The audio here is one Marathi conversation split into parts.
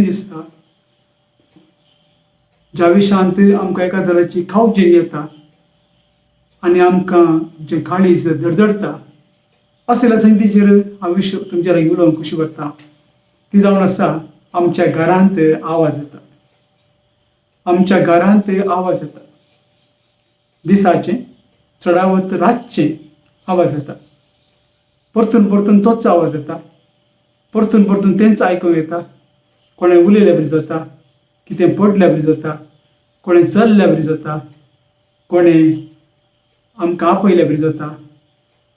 भेन दिसता, ज्या विशांत आमकां एका तराची खावची येता आनी आमकां जे काळीज धडधडटा, असल्या संगतीचेर हांव विशय तुमच्या लागीं उलोवंक खुशी करता. ती जावन आसा आमच्या घरांत आवाज येता. आमच्या घरांत आवाज येता. दिसाचे चडावत रातचे आवाज येता. परतून परतून तोच आवाज येता. परतून परतून तेंच आयकूंक येता. कोणें उलयल्या बरी जाता, कितें पडल्या बरी जाता, कोणें चल्ल्या बरी जाता, कोणें आमकां आपयल्या बरी जाता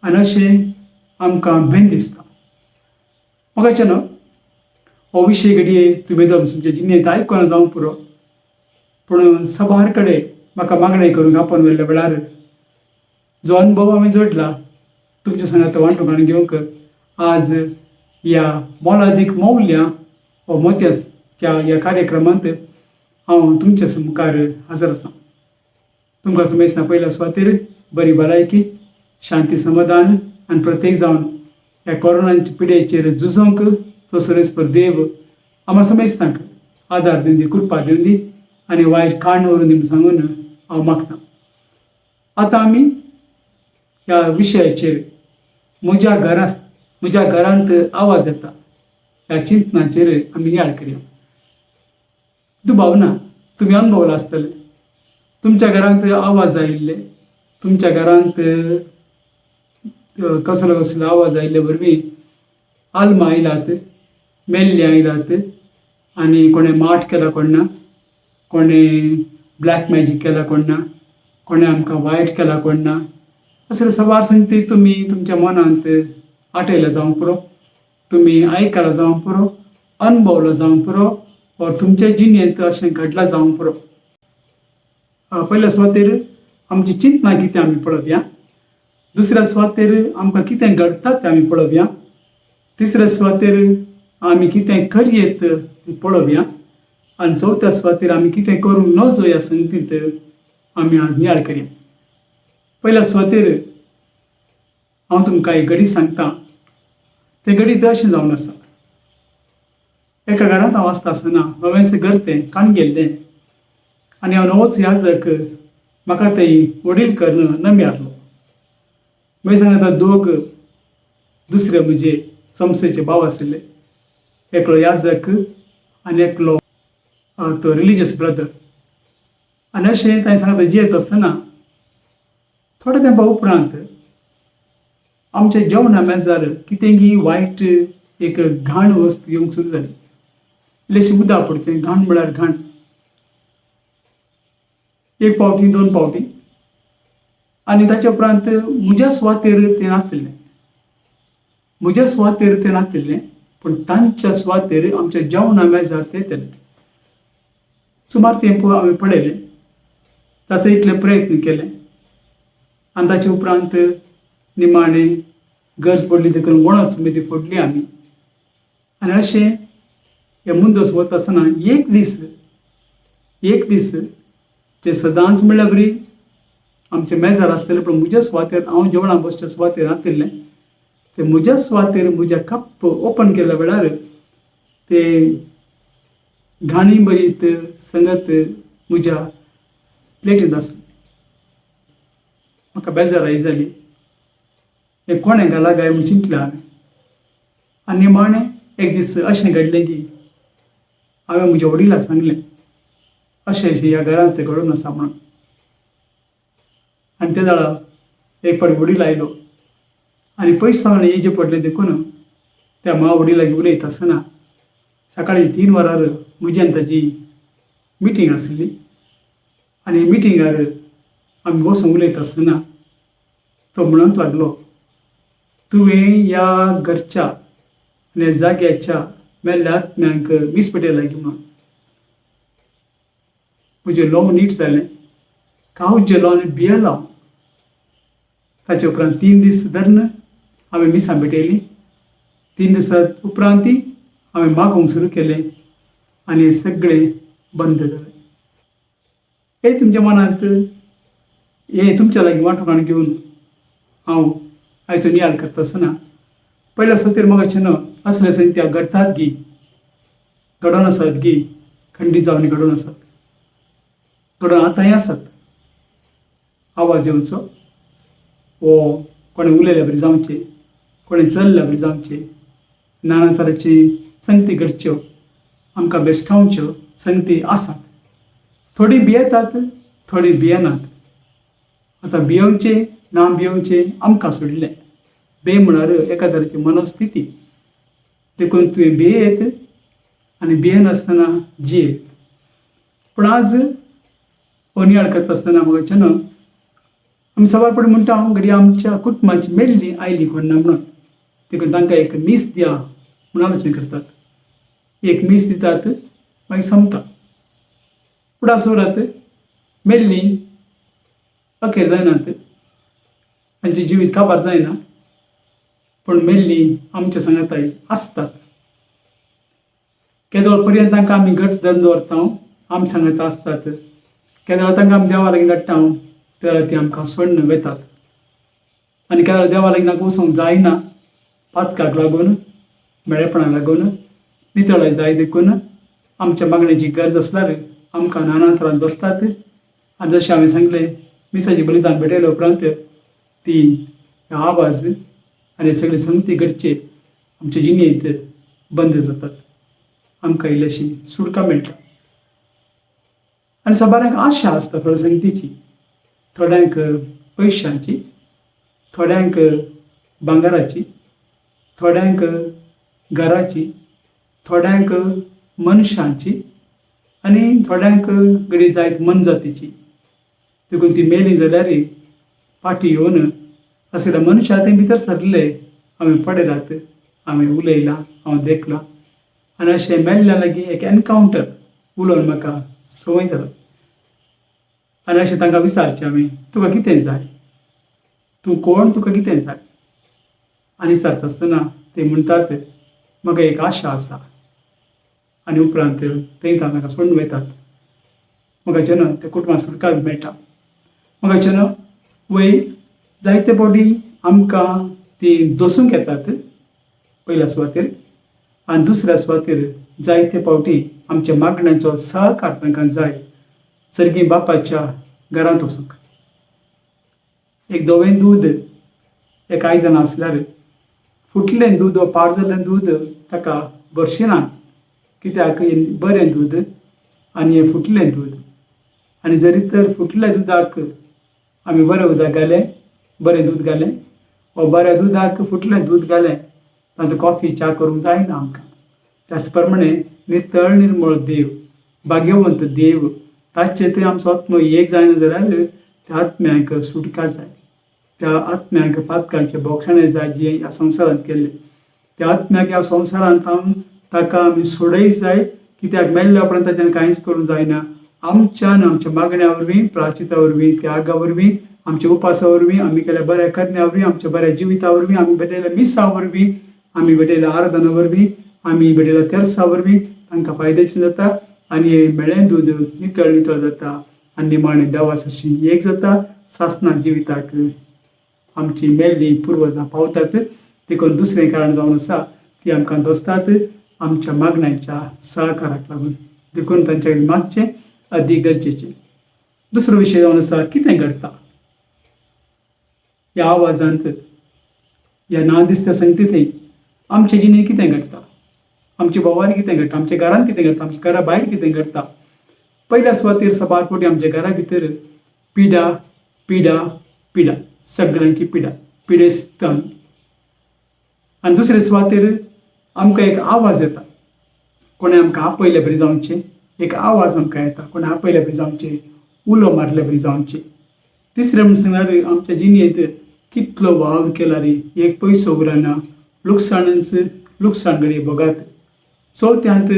आनी अशें आमकां भेन दिसता. मोगाचें न्हू, हो विशय घडये तुवें तुमच्या जिणेंत आयकून जावं पुरो, पूण सबार कडेन म्हाका मागणें करूंक आपण व्हेल्ल्या वेळार जो अनुभव आमी जोडला तुमच्या सांगात वांटून घेवंक आज ह्या मोलादीक मौल्या व मोत्याच्या ह्या कार्यक्रमांत हांव तुमच्या मुखार हजर आसां. तुमकां समजना पयल्या सुवातेर बरी भलायकी, शांती, समाधान आनी प्रत्येक जावन ह्या कोरोनाच्या पिडेचेर झुजोंक तो सरेस्पर देव आम्हा समेस्तांक आदार दिवन दी, कृपा दिवन दी आनी वायट काण व्हरून दी सांगून हांव मागतां. आतां आमी ह्या विशयाचेर म्हज्या घरांत आवाज येता ह्या चिंतनाचेर आमी नियाळ करया. दुबावना, तुमी अनुभवला आसतले, तुमच्या घरांत आवाज आयिल्ले, तुमच्या घरांत कसलो कसलो आवाज आयिल्ले वरवीं आल्मां आयलात, मेल्लीं आयलात आनी कोणें माठ केला कोणना, कोणें ब्लॅक मॅजीक केला कोणना, कोणें आमकां वायट केला कोणना, असले सवार संगती तुमी तुमच्या मनांत आटयला जावं पुरो, तुमी आयकला जावं पुरो, अनुभवला जावं पुरो, वा तुमच्या जिणेंत अशें घडलां जावं पुरो. पयल्या सुवातेर आमची चिंतना कितें आमी पळोवया. दुसऱ्या सुवातेर आमकां कितें घडटा तें आमी पळोवया. तिसऱ्या सुवातेर आमी कितें करयेत तें पळोवया. आनी चवथ्या सुवातेर आमी कितें करूंक नजो ह्या संगतींत आमी आज नियाळ करया. पयल्या सुवातेर हांव तुमकां एक घडी सांगतां. तें घडीत अशें जावन आसा. एका घरांत हांव आसता आसतना नवेंच घर तें काण गेल्लें आनी हांव नवोच याजक म्हाका थंय वडील कर्ण न मेळ्ळो. मागीर सांगता दोग दुसरे म्हजे समसेचे भाव आशिल्ले, एकलो याजक आनी एकलो तो रिलिजियस ब्रदर. आनी अशें तांणी सांगता जियेत आसतना थोड्या तेंपा उपरांत आमच्या जेवणा मेजार कितेंय वायट एक घाण वस्त येवंक सुरू जाली. इल्लेशें उदक पडचें, घाण म्हळ्यार घाण. एक पावटी, दोन पावटी आनी ताचे उपरांत म्हज्या सुवातेर तें नासलें. म्हज्या सुवातेर तें नासलें, पूण तांच्या सुवातेर आमच्या जेवणा मेजार तें येतलें. सुमार तेंप हांवें पळयलें, तातूंत इतले प्रयत्न केले आनी ताचे उपरांत निमाणें गरज पडली देखून वणच मेथी फोडली आमी. आनी अशें हे मुंजस वता आसतना एक दीस जे सदांच म्हणल्यार बरी आमचे मेजार आसतले, पूण म्हज्या सुवातेर हांव जेवणाक बसच्या सुवातेर नासलें, ते म्हज्या सुवातेर म्हज्या कप ओपन केल्या वेळार ते घाणी बरीत संगत म्हज्या प्लेटींत आसली. म्हाका बेजाराय जाली. हें कोणें घाला काय म्हूण चिंतलें हांवें. आनी निमाणें एक दीस अशें घडलें की हांवें म्हज्या वडिलाक सांगलें अशें ह्या घरांत घडोवन आसा म्हणून. आनी त्या दाळा एक फावटी वडील आयलो आनी पयस सावन येवचें पडलें देखून त्या माँ वडिलाक उलयता आसतना सकाळीं 3 वरार म्हजी आनी ताची मिटींग आसली. आनी मिटिंगार आमी बसून उलयता आसतना तो म्हणूंक लागलो, तुवें ह्या घरच्या आनी ह्या जाग्याच्या मेल्ल्या आत्म्यांक विस्पटयला की म्हणून. म्हजें लव नीट जालें, कावजेलो आनी भियेलो. ताचे उपरांत 3 दीस धरून हांवें मिसां भेटयलीं. 3 दिसां उपरांत हांवें मागोवंक सुरू केलें आनी सगळें बंद जालें. हे तुमच्या मनांत हे तुमच्या लागीं वांटोवण घेवन हांव आयचो नियाळ करता आसतना पयल्या सुवातेर म्हाका चिनो असले संगती घडटात गी. घडोवन आसात गी खंडी जावन घडोवन आसात, घडोवन आतांय आसात. आवाज येवचो, वो कोणें उलयल्या बरी जावचें, कोणें चल्ल्या बरी जावचें, नाना तरेची संगती घडच्यो, आमकां बेश्टावच्यो संगती आसात. थोडी भियेतात, थोडी भियेनात. आतां भियोवचें ना भियोवचें आमकां सोडलें. भे म्हळ्यार एका तरेची मनोस्थिती. देखून तुवें भियेत आनी भियेनासतना जियेत. पूण आज ओनियाड करता आसतना म्हाका न्हू आमी सवारपणी म्हणटा घडये आमच्या कुटुंबाची मेल्लीं आयलीं कोण ना म्हणून. देखून तांकां एक मीस दिया म्हणून आलोचना करतात. एक मीस दितात मागीर संपता. फुडां सुरात मेल्लीं अखेर जायनात, तांचें जिवीत काबार जायना, पूण मेल्लीं आमच्या सांगाताय आसतात. केदोळ पर्यंत तांकां आमी घट्ट धरून दवरता, आमच्या सांगाता आसतात. केदोळ तांकां आमी देवा लागीं धाडटा तेन्ना ती आमकां सोडून वेतात. आनी केदोळ देवा लागीं तांकां वचोंक जायना, पातकाक लागून, मेळेपणाक लागून, नितळाय जाय देखून आमच्या मागण्याची गरज आसल्यार आमकां नाना तरान दोसतात. आनी जशें हांवें सांगलें मिसाचें बलिदान भेटयल्या उपरांत ती आवाज आनी सगळे संगती घडचे आमचे जिणेंत बंद जातात. आमकां इल्लीशी सुटका मेळटा. आनी सबारांक आशा आसता थोड्या संगतीची, थोड्यांक पयशांची, थोड्यांक भांगाराची, थोड्यांक घराची, थोड्यांक मनशांची आनी थोड्यांक घडी जायत मनजातीची. देखून ती मेली जाल्यार फाटी येवन असल्या मनशां ते भितर सरले. हांवें पडयलात, हांवें उलयलां, हांव देखलां आनी अशें मेल्ल्या लागीं एक एनकावंटर उलोवन म्हाका संवय जाला. आनी अशें तांकां विचारचें हांवें, तुका कितें जाय, तूं कोण, तुका कितें जाय. आनी विचारता आसतना ते म्हणटात म्हाका एक आशा आसा. आनी उपरांत थंय तांकां सोडून वतात. म्हाका न्हू त्या कुटुंबाक सुटका मेळटा. म्हाका न्हू वय जायते फावटी आमकां ती दोसूंक येतात पयल्या सुवातेर, आनी दुसऱ्या सुवातेर जायते फावटी आमच्या मागण्यांचो सहकार तांकां जाय सर्गी बापाच्या घरांत वचूंक. एक धवें दूद एक आयदन आसल्यार फुटलें दूद वा पाड जाल्लें दूद ताका भरशिनात, कित्याक बरें दूद आनी हें फुटलें दूद. आनी जरी तर फुटल्या दुदाक आमी बरें उदक घालें, बरें दूद घालें, वा बऱ्या दुदाक फुटलें दूद घालें, तातूंत कॉफी च्या करूंक जायना आमकां. त्याच प्रमाणे नितळ निर्मळ देव, भाग्यवंत देव, ताचे थंय आमचो आत्मो एक जायना जाल्यार त्या आत्म्याक सुटका जाय. त्या आत्म्याक पातकांचे बोगसणें जाय जी ह्या संवसारांत केल्लें. त्या आत्म्याक ह्या संवसारांत ताका आमी सोडय जाय, कित्याक मेल्ल्या उपरांत ताच्यान कांयच करूंक जायना. आमच्यान आमच्या मागण्या वरवीं, प्राचिता वरवीं, त्यागा वरवीं, आमच्या उपासा वरवीं, आमी केल्या बऱ्या करण्या वरवीं, आमच्या बऱ्या जिविता वरवीं, आमी भेटयल्या मिसा वरवीं, आमी भेटयल्या आराधना वरवीं, आमी भेटयल्या तेर्सा वरवीं तांकां फायद्याचें जाता. आनी हें मेळ्ळें दूद नितळ नितळ जाता आनी निमाणें देवा सरशी एक जाता. सासणाक जिविताक आमची मेल्लीं पुर्वजां पावतात. देखून दुसरें कारण जावन आसा ती आमकां दोसतात आमच्या मागण्यांच्या सहकाराक लागून. देखून तांच्या कडेन मागचें अदीक गरजेचें. दुसरो विशय जावन आसा कितें घडटा ह्या आवाजांत, ह्या नादिसत्या संगतींत आमचे जिणेंत कितें घडटा, आमच्या बोवार कितें घडटा, आमच्या घरांत कितें घडटा, आमच्या घरा भायर कितें घडटा. पयल्या सुवातेर सबार फावटी आमच्या घरा भितर पिडा पिडा पिडा, सगळ्यांकी पिडा, पिडेस्त. आनी दुसरे सुवातेर आमकां एक आवाज येता, कोणें आमकां आपयले बरी जावचें. एक आवाज आमकां येता, कोणें आपयले बरी जावचें, उलो मारले बरी जावचें. तिसरें म्हण सांगल्यार आमच्या जिणेंत कितलो वाव केला रे, एक पयसो उरना, लुकसाणच लुकसाण घडये बोगात. चवथ्यांत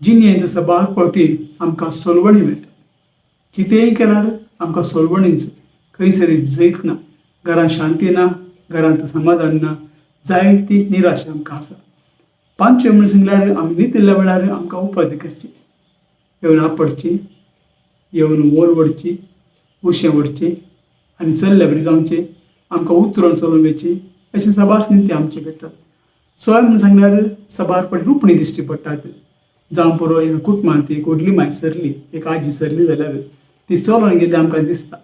जिणेंत सबार फावटी आमकां सोलवणी मेळटा. कितेंय केल्यार आमकां सोलवणीच, खंयसरी जैत ना, घरांत शांती ना, घरांत समाधान ना, जायती निराशा आमकां आसा. पांचवें म्हण सांगल्यार आमी न्हिदिल्ल्या वेळार आमकां उपाधी करची, येवन आपडची, येवन वोल वडची, उशें वडचें आनी चल्ले बरी जावचें, आमकां उतरोवन चलोवन वयची, अशें सबार नित्य आमचे भेटतात. सवय म्हण सांगल्यार सबार फावटी रुपणी दिश्टी पडटात. जावं पळोव एक कुटुंबांत ती व्हडली माय सरली एक आजी सरली जाल्यार ती चलोन गेल्ली आमकां दिसता.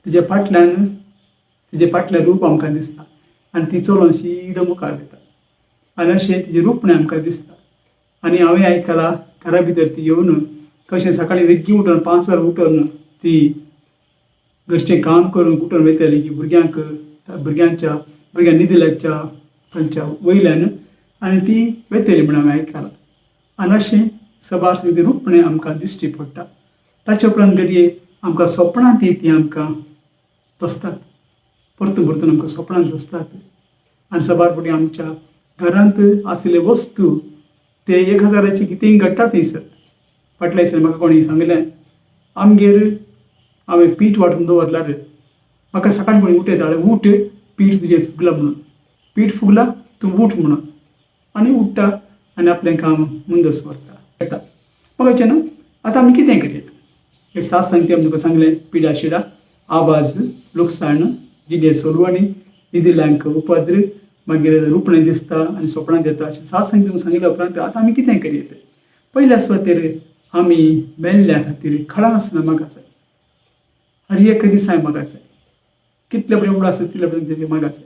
तिजे फाटल्यान रूप आमकां दिसता आनी ती चलोन सीद मुखार वयता आनी अशें तिजें रूप आमकां दिसता. आनी हांवें आयकलां घरा भितर ती येवन कशें सकाळीं बेग्गीन उठोन 5 वरां उठोन ती घरचें काम करून कुठून वयतली की भुरग्यांक न्हिदल्याच्या तांच्या वयल्यान आनी ती वयतली म्हण हांवें आयकलां. आनी अशें सबार कितें रूपणें आमकां दिश्टी पडटा. ताचे उपरांत घडये आमकां स्वप्नांत ती आमकां दसतात, परतून परतून आमकां स्वप्नांत दसतात. आनी सबार फुडें आमच्या घरांत आशिल्ले वस्तू ते 1000ची कितेंय घडटा थंयसर. फाटल्या दिसांनी म्हाका कोणी सांगलें आमगेर हांवें पीठ वांटून दवरल्यार म्हाका सकाळीं कोणी उठयता उठ पीठ तुजें फुगलां म्हणून. पीठ फुगलां तूं उठ म्हणून आनी उठ्ठा आनी आपलें काम मुंदस व्हरता. मग न्हू आतां आमी कितें करया? हे सात सांगती तुका सांगलें पिड्या शिडा, आवाज, लुकसाण, जिणे सोलवणी, निदिल्यांक उपद्र, मागीर रूपणें दिसता आनी स्वप्नांत येता अशें सात सांगती सांगिल्ल्या उपरांत आतां आमी कितें करया? पयल्या सुवातेर आमी मेल्ल्या खातीर खडां आसना मागूंक जाय. हर एक दिसा मागूंक जाय. कितले पर्यंत उडो आसता तितले पर्यंत मागूंक जाय.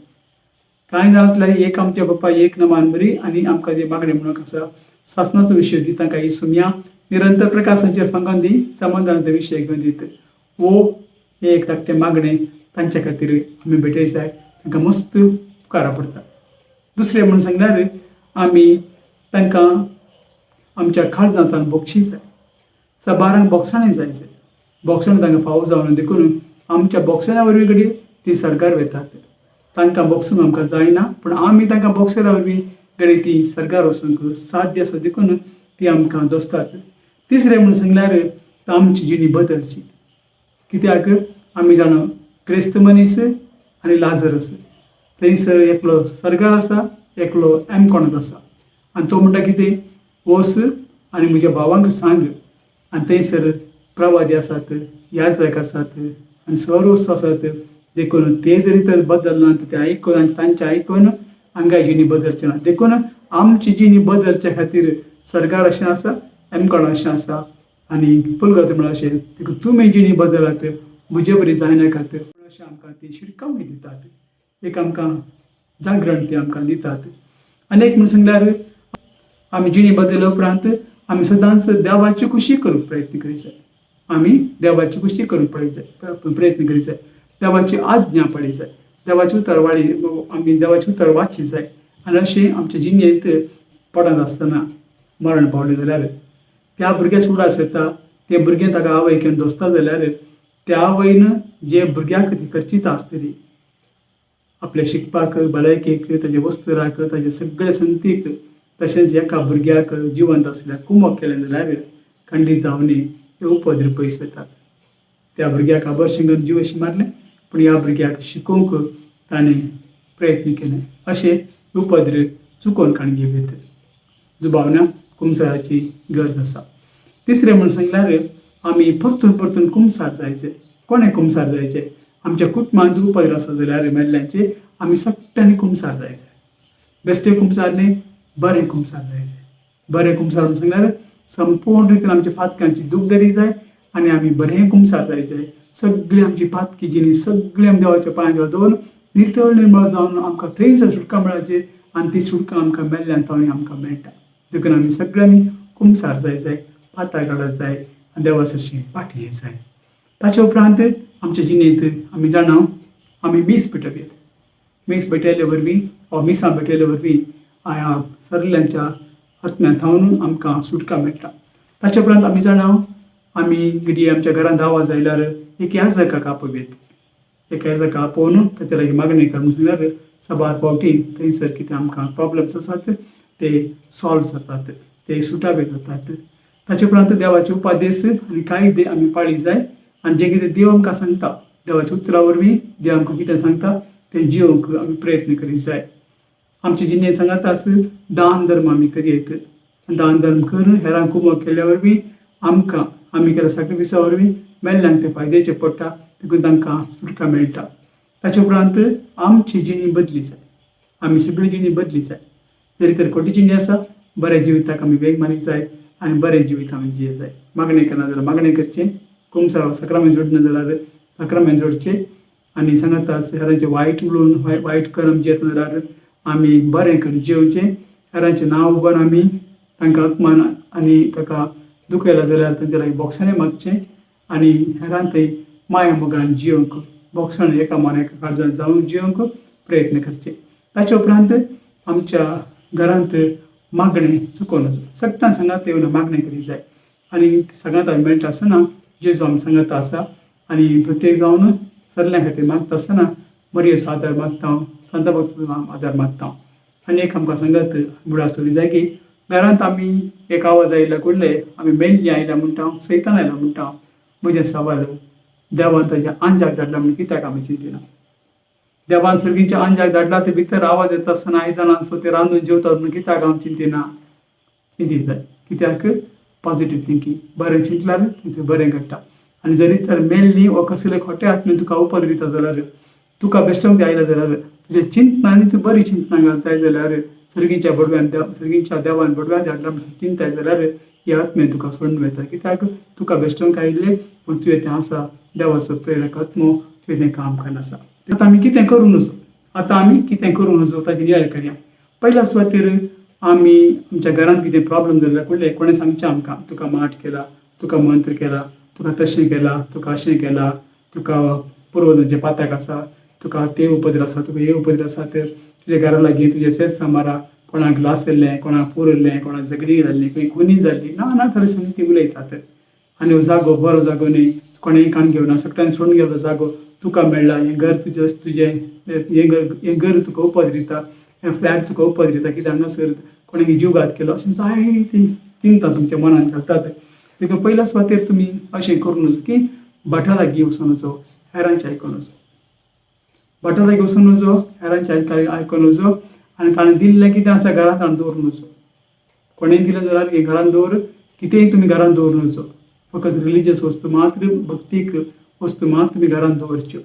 कांय जाणांतल्यान एक आमच्या बाप्पा एक नमान बरी आनी आमकां जे मागणें म्हणून आसा सासणाचो विशय दी तांकां ही सुम्या निरंतर प्रकाशांचेर फंगोन दी समाधानाचो विशय घेवन दीत. वो हे एक धाकटें मागणें तांच्या खातीर आमी भेटय जाय. तांकां मस्त उपकारा पडटा. दुसरें म्हणून सांगल्यार आमी तांकां आमच्या काळजांतल्यान बक्षी जाय. सबारांक बोगसणें जाय. बोगसण तांकां फावो जावन देखून आमच्या बोगसण्या वरवीं घडये ती सरकार वतात. तांकां बोगसूंक आमकां जायना पूण आमी तांकां बोगसल्या वरवीं घडये ती सरकार वचूंक साध्य आसा देखून ती आमकां दोसतात. तिसरें म्हणून सांगल्यार आमची जिणी बदलची. कित्याक आमी जाणा क्रिस्त मनीस आनी लाजरस थंयसर एकलो सरकार आसा एकलो कोणात आसा आनी तो म्हणटा कितें वच आनी म्हज्या भावांक सांग आनी थंयसर प्रवादी आसात याजक आसात आनी सरवस्तू आसात देखून ते जरी तर बदलना ते आयकून आनी तांचे आयकून हांगा जिणी बदलचे ना. देखून आमची जिणी बदलच्या खातीर सरकार अशें आसा कोण अशें आसा आनी पुलगत म्हळ्यार अशें देखून तुमी जिणी बदलात म्हजे बरी जायनाकात अशें आमकां ती शिटकावणी दितात. एक आमकां जागरण ती आमकां दितात. आनी एक म्हण सांगल्यार आमी जिणी बदलल्या उपरांत आमी सदांच देवाची खुशी करूंक प्रयत्न करीत जाय. आमी देवाची खुशी करूंक प्रयत्न करीत जाय. देवाची आज्ञा पळय जाय. देवाची उतरवाळी आमी देवाची उतर वाचची जाय. आनी अशें आमच्या जिणेंत पडत आसतना मरण पावलें जाल्यार त्या भुरग्याक उडास येता. ते भुरगें ताका आवय घेवन दोसता जाल्यार त्या आवयन जे भुरग्याक ती करचिता आसतली आपल्या शिकपाक भलायकेक ताच्या वस्तुराक ताच्या सगळ्या संतीक तशेंच एका भुरग्याक जिवंत आसल्यार कुमक केलें जाल्यार खंडीत जावनी हे उपद्र पयस वतात. त्या भुरग्याक आबर्शें घेवन जीव अशें मारलें पूण ह्या भुरग्याक शिकोवंक ताणें प्रयत्न केले. अशें उपद्र चुकोवन काणगे वयत. दुबावना कुमसाराची गरज आसा. तिसरें म्हूण सांगल्यार आमी परतून परतून कुमसार जायचे. कोणें कुमसार जायचे? आमच्या कुटुंबांत उपद्र आसा जाल्यार मेल्ल्यांचे आमी सगळ्यांनी कुमसार जायचे. बेश्टे कुमसार न्ही बरें कुमसार जायचे. बरें कुमसार म्हूण सांगल्यार संपूर्ण रितीन आमच्या फातक्यांची दुखदरी जाय आनी आमी बरें कुमसार जायचे. सगळी आमची फातकी जिणी सगळी आमी देवाच्या पांयां दवरून नितळ निर्मळ जावन आमकां थंयसर सुटका मेळची आनी ती सुटका आमकां मेल्ल्यान थंय आमकां मेळटा. देखून आमी सगळ्यांनी कुमसार जाय पाताळ काडत जाय आनी देवा सरशी पाटये जाय. ताचे उपरांत आमच्या जिणेंत आमी जाणा आमी मीस पेटयत. मीस पेटयले वरवीं वा मिसां पेटयले वरवीं ह्या सरल्यांच्या आत्म्यांत थावन आमकां सुटका मेळटा. ताचे उपरांत आमी जाणा आमी घडये आमच्या घरांत आवाज आयल्यार एक याजकाक आपयत. एक याजकाक आपोवन ताचे लागीं मागणी कर म्हूण सांगल्यार सबार फावटी थंयसर कितें आमकां प्रॉब्लम्स आसात ते सॉल्व जातात, ते सुटावे जातात. ताचे उपरांत देवाचे उपादेश आनी कायदे आमी पाळी जाय आनी जें कितें देव आमकां सांगता देवाच्या उतरा वरवीं देव आमकां कितें सांगता तें जिवंक आमी प्रयत्न करीत जाय. आमचे जिणेंत सांगात आस दान धर्म आमी करयत. दान धर्म करून हेरांक कुमक केल्या वरवीं आमकां आमी केल्या सॅक्रिफिसा वरवीं मेल्ल्यांक ते फायद्याचे पडटा देखून तांकां सुटका मेळटा. ताचे उपरांत आमची जिणी बदली जाय. आमी सगळी जिणी बदली जाय. जरी तर खोटी जिणी आसा बऱ्या जिविताक आमी वेग मारीत जाय आनी बरें जिवीत आमी जिये जाय. मागणें केना जाल्यार मागणें करचें, कुमसार सक्रामेंत जोडना जाल्यार सक्रामेंत जोडचें आनी सांगाता हेरांचें वायट उलोवन वायट कर्म जेता जाल्यार आमी बरें करून जेवचें. हेरांचें नांव उबारून आमी तांकां अपमान आनी ताका दुखयलां जाल्यार तांचे लागीं बोगसणें मागचें आनी हेरां थंय माया मोगान जियोंक बोगसण एका काळजांत जावन जियोंक प्रयत्न करचे. ताचे उपरांत आमच्या घरांत मागणें चुकोवन वचप. सगळ्यां सांगात येवन मागणें करी जाय आनी सांगात मेळटा आसतना जेजू आमी सांगाता आसा आनी प्रत्येक जावन सगळ्यां खातीर मागता आसतना मरियेचो आदार मागता, सांता भक्त आदार मागता. आनी एक आमकां सांगात बुड आसुंक जाय की घरांत आमी एक आवाज आयल्या कुडले आमी मेल्लीं आयल्या म्हणटा, सैतान आयला म्हणटा. म्हजें सवाल देवान ताच्या आंजाक धाडला म्हण कित्याक आमी चिंतिना? देवान सर्गीच्या आंजाक धाडला ते भितर आवाज येता आसतना आयदनां सो ते रांदून जेवतात म्हण कित्याक हांव चिंतिना? चिंतीत जाय. कित्याक पॉझिटीव थिंकींग बरें चिंतल्यार तें बरें घडटा. आनी जरी तर मेल्लीं वा कसले खोटे आत्मे तुका उपद्रिता जाल्यार तुका बेश्टोंक आयला जाल्यार तुजे चिंतनांनी तूं बरी चिंतनां घालताय जाल्यार सर्गीच्या देवान बडव्यांत धाडला म्हण चिंताय जाल्यार हे आत्मे तुका सोडून वयता. कित्याक तुका बेश्टोंक आयिल्ले पूण तुवें तें आसा देवाचो प्रेरक आत्मो तुवें तें काम करन आसा. आतां आमी कितें करूं नजो? ताची नियाळ करया. पयल्या सुवातेर आमी आमच्या घरांत कितें प्रॉब्लेम जाल्यार कुडले कोणें सांगचें आमकां तुका माठ केला, तुका मंत्र केला, तुका तशें केलां, तुका अशें केलां, तुका पुर्वजांचें पातक आसा, तुका ते उपद्र आसा, तुका हे उपद्र आसा. तर तुज्या घरा लागीं तुजें सेस सामारा कोणाक ग्लास येयल्लें, कोणाक पुरल्लें, कोणाक झगडी जाल्ली, खंय खुनी जाल्ली, नाना तरेची ती उलयतात. आनी हो जागो बरो जागो न्ही, कोणेंय काण घेवना, सगळ्यांनी सोडून गेलो जागो तुका मेळ्ळा. हें घर तुजें घर तुका उपद्रिता, हें फ्लॅट तुका उपद्रिता कित्याक हांगासर कोणें जीवघात केलो अशें जायतीं चिंता तुमच्या मनान घालतात. देखून पयल्या सुवातेर तुमी अशें करूं नजो की भटा लागीं वचून नजो, हेरांचें आयकून नजो. भटा लागीं वचून नजो, हेरांचें आयकून नजो आनी ताणें दिल्लें कितें आसा घरांत हाडून दवरूं नजो. कोणेंय दिलें जाल्यार घरांत दवर, कितेंय तुमी घरांत दवरूं नजो. फकत रिलिजियस वस्तू मात्र, भक्तीक वस्तू मात्र तुमी घरांत दवरच्यो.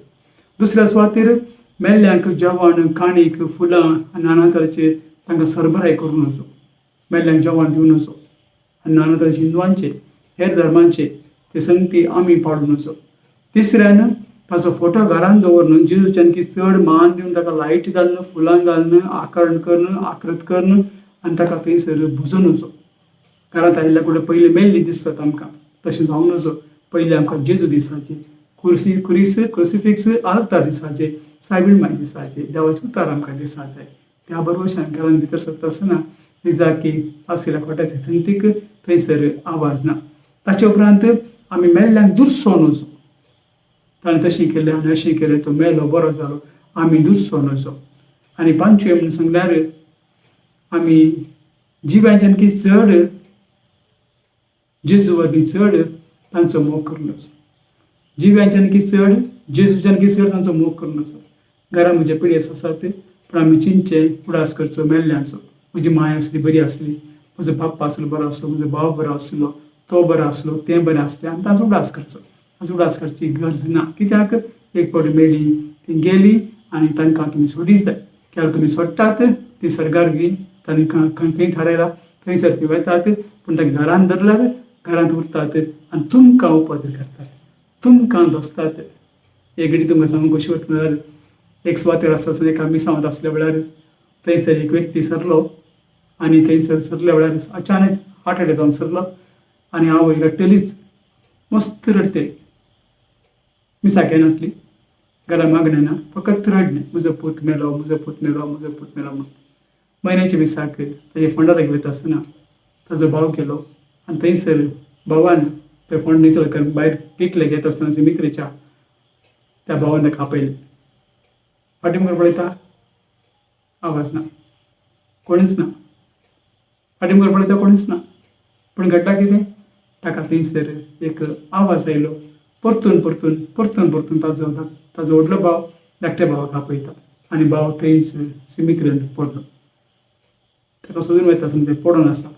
दुसऱ्या सुवातेर मेल्ल्यांक जेवण, काणीक, फुलां नाना तरेचे तांकां सरबराय करूं नजो. मेल्ल्यांक जेवण दिवं नजो आनी नाना तरेचे हिंदुवांचे हेर धर्मांचे ते संगती आमी पाडूं नजो. तिसऱ्यान ताचो फोटो घरांत दवरन जेजूच्यान की चड मान दिवन ताका लायट घालून, फुलां घालून, आकरण करून, आकृत करून आनी ताका थंयसर भुजो नजो. घरांत आयिल्ल्या कुडे पयलीं मेल्लीं दिसतात आमकां, तशें जावंक नजो. पयलीं आमकां जेजू दिसाचे, क्रुसिफिक्स आल्तार दिसाचे, सायबीण माय दिसाचे, देवाचे उतार आमकां दिसा जाय. त्या बरोबरच्यान घरांत भितर सरता आसतना दिसता की आसलेल्या खोट्याच्या संगतीक थंयसर आवाज ना. ताचे उपरांत आमी मेल्ल्यांक दुर्सो नजो. ताणें तशें केलें आनी अशें केलें, तो मेलो बरो जालो, आमी दुर्सो नजो. आनी पांचवें म्हणून सांगल्यार आमी जिव्यांच्यान की चड जेजू वरवीं चड तांचो मोग करूं नजो. जिव्यांच्यान की चड जेजूच्यान की चड तांचो मोग करूं नजो. घरांत म्हजे पिडेस आसात पूण आमी चिंतचें उडास करचो मेल्ल्यांचो. म्हजी माय आसली बरी आसली, म्हजो बाप्पा आसलो बरो आसलो, म्हजो भाव बरो आसलो, तो बरो आसलो, तें बरें आसलें आनी तांचो उडास करचो. तांचो उडास करची गरज ना. कित्याक एक फावटी मेळ्ळी ती गेली आनी तांकां तुमी सोडी जाय. केन्ना तुमी सोडटात ती सर्गार तांणी खंय थारायला थंयसर ती वतात, पूण तांकां घरांत धरल्यार घरांत उरतात आनी तुमकां उपद्र करतात, तुमकां दोसतात. एक घडी तुमकां सांगूं कशी वता जाल्यार एक सुवातेर आसता एका मिसांवांत आसल्या वेळार थंयसर एक व्यक्ती सरलो आनी थंयसर सरल्या वेळार अचानक हार्ट अटॅक जावन सरलो आनी आवय रडटलीच, मस्त रडटली. मिसाक येनातली, घरा मागणें ना, फकत रडलें, म्हजो पूत मेलो, म्हजो पूत मेलो, म्हजो पूत मेलो म्हणून. म्हयन्याच्या मिसाक ताजे फोंडाराक वयता आसतना ताजो भाव गेलो आनी थंयसर भावान ते फोंड भायर किटले घेता आसतना मित्रेच्या त्या भावान ताका आपयलें. फाटीमुखार पळयता आवाज ना, कोणीच ना. फाटीमुखार पळयता कोणीच ना. पूण घडटा कितें? ताका थंयसर एक आवाज आयलो. परतून परतून परतून परतून ताजो व्हडलो भाव धाकट्या भावाक आपयता आनी भाव थंयच मित्रेन पडलो. ताका सोदून वयता आसतना तें पडून आसा.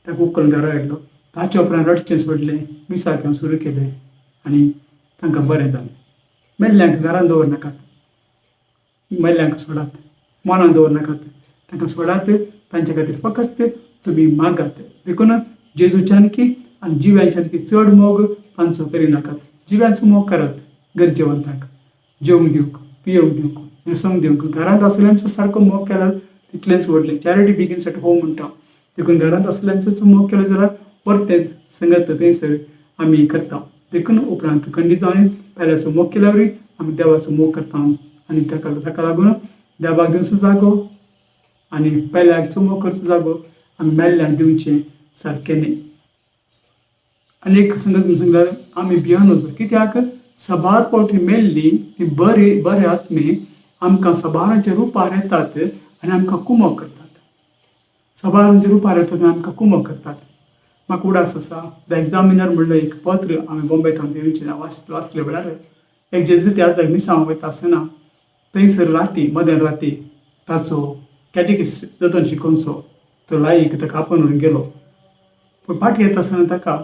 ताका उपकरून घरा हाडलो. ताचे उपरांत रडचें सोडलें, मिसाक घेवन सुरू केलें आनी तांकां बरें जालें. मेल्ल्यांक घरांत दवरनाकात, मेल्ल्यांक सोडात, मनान दवरनाकात, तांकां सोडात. तांचे खातीर फकत तुमी मागात. देखून जेजूच्यानकी आनी जिव्यांच्यानकी चड मोग तांचो करिनाकात. जिव्यांचो मोग करात गरजेवंतांक जेवंक दिवंक, पियोंक दिवंक, न्हेसोंक दिवंक. घरांत आसल्यांचो सारको मोग केल्यार तितलेंच व्हडलें. चॅरिटी बिगिन्स एट होम म्हणटा. देखून घरांत आसल्यांचो मोग केलो जाल्यार परतें संगत थंयसर आमी करता. देखून उपरांत खंडी जावन पेल्याचो मोग केल्यारूय आमी देवाचो मोग करता. आनी ताका लागून देवाक दिवचो जागो आनी पेल्याचो मोग करचो जागो आमी मेल्ल्यांक दिवचें सारकें न्ही. आनी एक संगत म्हणून सांगल्यार आमी भियोन वचो. कित्याक सबार फावटी मेल्ली ती बरे आत्मे आमकां सबारांच्या रुपार येतात आनी आमकां कुमोग करतात. सबारांच्या रुपार येतात आनी आमकां कुमोग करतात. म्हाका उडास आसा द एग्जामिनर म्हणलें एक पत्र हांवें बॉम्बे थांबेवचें वाचले वेळार एक जेजुईत ह्या जाग्यार मिसांव वयता आसतना थंयसर मदें राती ताचो कॅटेकिस्ट जतन शिकोवनचो तो लायक ताका आपोवन व्हरून गेलो. पूण फाटी येता आसतना ताका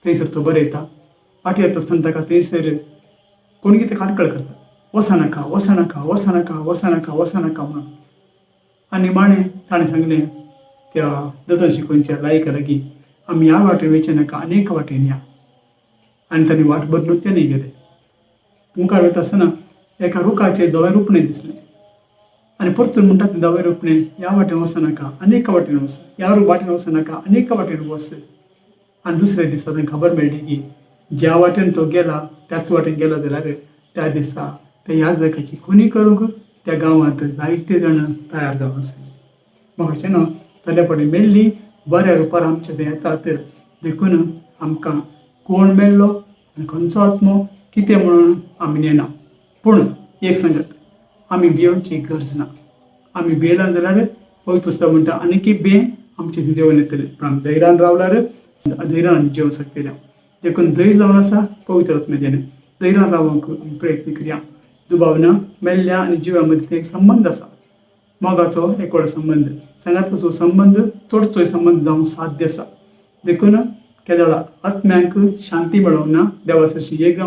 थंयसर तो बरयता. फाटी येता आसतना ताका थंयसर कोण कितें काडकळ करता, वचनाका वचनाका वचनाका वचनाका वचनाका म्हणून. आनी ताणें सांगलें त्या जतन शिकोवनच्या लायका लागीं आमी ह्या वाटेन वयचे नाका अनेक वाटेन या. आनी ताणें वाट बदलून तेणें गेले. मुखार वयता आसतना एका रुखाचें धवें रुपणें दिसलें आनी परतून म्हणटा तें धवें रुपणें ह्या वाटेन वचनाका अनेक वाटेन वच, ह्या वाटेन वचनाका अनेक वाटेन वच. आनी दुसऱ्या दिसा तांकां खबर मेळ्ळी की ज्या वाटेन तो गेला त्याच वाटेन गेलो जाल्यार त्या दिसा त्या ह्या जगाची खुनी करूंक त्या गांवांत जायते जाण तयार जावन आसले. म्हाका न्हू ताल्या फाटीं मेल्ली बऱ्या रुपार आमचे थंय येतात. देखून आमकां कोण मेल्लो आनी खंयचो आत्मो कितें म्हणून आमी नेना. पूण एक सांगत आमी भियोवची गरज ना. आमी भियेला जाल्यार पवित्र पुस्तक म्हणटा आनीक बे आमचे देवन येतले. पूण आमी धैर्यान रावल्यार धैर्यान आमी जिवंक शकतले. देखून धैर्य जावन आसा पवित्र आत्मे देणे. धैर्यान रावंक आमी प्रयत्न करया. दुबावना मेल्ल्या आनी जिव्या मदीं एक संबंद आसा. मोगाचो एक व्हड संबंद. सांगाताचो संबंद तोडचोय संबंद जावंक साध्य आसा. देखून केद्या वेळार आत्म्यांक शांती मेळोंक ना, देवाची एक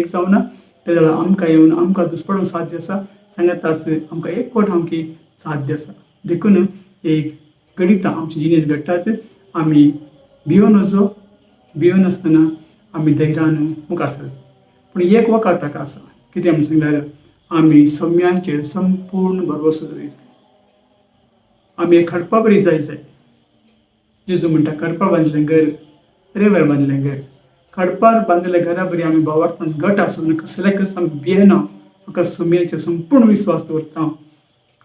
जावना त्या वेळार आमकां येवन आमकां दुश्पडूंक साध्य आसा. सांगाताच आमकां एकवट आमकी साध्य आसा. देखून एक गणितां आमच्या जिणेंत घडटात. आमी भियोन वचो, भियोन आसतना आमी धैर्यान मुखार सरचो. पूण एक वखद ताका आसा. कितें म्हणून सांगल्यार आमी सोम्यांचेर संपूर्ण भरवसो दवरूंक जाय. आमी एक खडपा बरी जाय. जेजू म्हणटा खडपा बांदिल्लें घर रेंवार बांदिल्लें घर. खडपार बांदिल्ल्या घरा बरी आमी भावार्थान घट आसून कसले आमी भियेना. म्हाका सोम्याचेर संपूर्ण विस्वास दवरता.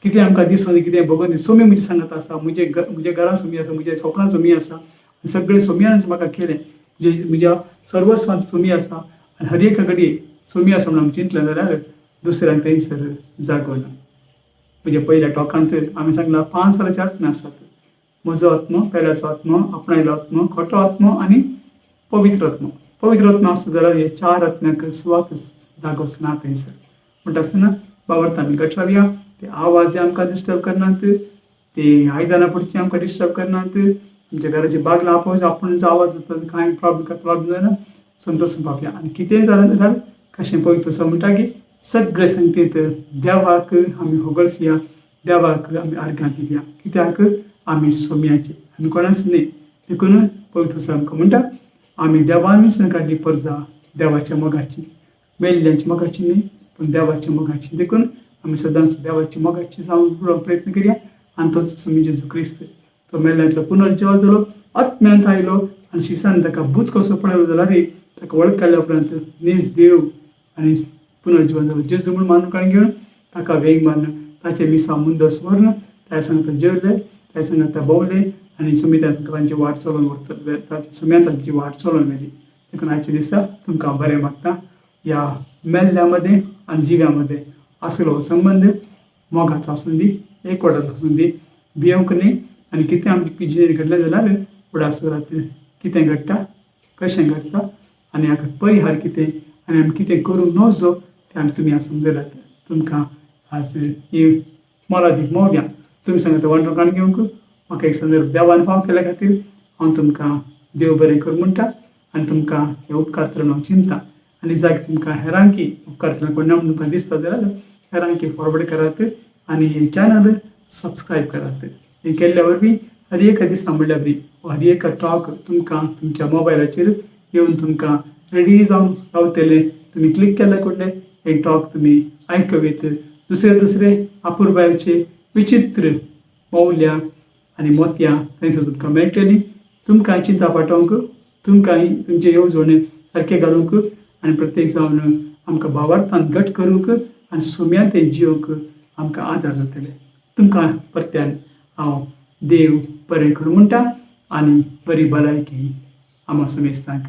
कितें आमकां दिसून कितें भोगून दी सोमी म्हजी सांगत आसा. म्हज्या घरान सोमी आसा, म्हज्या सपनान सोमी आसा. सगळे सोम्यानच म्हाका केलें. म्हज्या सर्वस्वांत सोमी आसा आनी हर एका घडये सोमी आसा म्हणून आमी चिंतलें जाल्यार दुसऱ्यांक थंयसर जागो ना. म्हणजे पयल्या टोकांत आमी सांगलां 5 तरांचे आत्मे आसात. म्हजो आत्मो, पेल्याचो आत्मो, आपणायलो आत्मो, खोटो आत्मो आनी पवित्र आत्मो. पवित्र आत्मो आसता जाल्यार हे 4 आत्म्यांक सुवात जागोच ना थंयसर. म्हणटा आसतना भावार्थ आमी घट रावया. ते आवाज आमकां डिस्टर्ब करनात, ते आयदनां पडची आमकां डिस्टर्ब करनात. आमच्या घराची बागलां आपुणूच आवाज जाता कांय प्रॉब्लेम जायना. संतोष पावया. आनी कितेंय जालें जाल्यार कशें पवित्र पुस्तक म्हणटा की सगळे संगतींत देवाक आमी होगळसया, देवाक आमी आर्गां दिवया. कित्याक आमी सोम्याचे, आमी कोणाच न्ही. देखून पवित्र पुस्तक आमकां म्हणटा आमी देवान विसरून काडली परजा देवाच्या मोगाची, मेल्ल्यांच्या मोगाची न्ही पूण देवाच्या मोगाची. देखून आमी सदांच देवाच्या मोगाची जावन प्रयत्न करया. आनी तोच सोमी जेजू क्रिस्त तो मेल्ल्यांतलो पुनर्जीव जालो, आत्म्यांत आयलो आनी शिसान ताका भूत कसो पडलो जाल्यार ताका वळख काडल्या उपरांत नीज देव आनी पुनर्जीवन जालो. जेजू म्हूण मानून काडून घेवन ताका वेग मारन ताचे मिसा मुंदस व्हरून त्या सांगता जेवले, त्या सांगता भोंवले आनी सुमित्यान तांची वाट चलोवन व्हरता. सुम्यान तांची वाट चलोवन व्हेली. देखून आयच्या दिसा तुमकां बरें मागता. ह्या मेल्ल्या मदें आनी जिव्या मदें आसलो संबंद मोगाचो आसून दी, एकवटाचो आसून दी. भियोंक न्ही. आनी कितें आमच्या जिणेंत घडलें जाल्यार उडासुरात कितें घडटा, कशें घडटा आनी हाका परिहार कितें आनी आमी कितें करूंक नवजो तें आमी तुमी समजलात. तुमकां आज ही मोलादीक मोग्या. तुमी सांगता वांटो काडून घेवंक म्हाका एक संदर्भ देवान फाव केल्या खातीर हांव तुमकां देव बरें कर म्हणटा आनी तुमकां हे उपकार करून हांव चिंता. आनी जागे तुमकां हेरांकी उपकार कोण ना तुमकां दिसता जाल्यार हेरांकी फॉरवर्ड करात आनी हे चॅनल सबस्क्रायब करात. हे केल्ल्या वरवीं हर एका दिसा म्हणल्यार बरी हर एक टॉक तुमकां तुमच्या मोबायलाचेर येवन तुमकां रेडी जावन रावतले. तुम्ही क्लिक केल्या कुठले हे टॉक तुम्ही ऐकवेत. दुसरे दुसरे अपुर्बायचे विचित्र मौल्या आणि मोतयां थंयसर तुमकां मेळटलीं. तुमकां चिंता पाठोवंक, तुमकां तुमचे येवजण सारके घालूंक आनी प्रत्येक जावन आमकां भावार्थान घट करूंक आनी सुम्या ते जियोंक आमकां आदार जातले. तुमकां परत्यान हांव देव बरें करूं म्हणटा आनी बरी भलायकी आम्हा समेस्तांक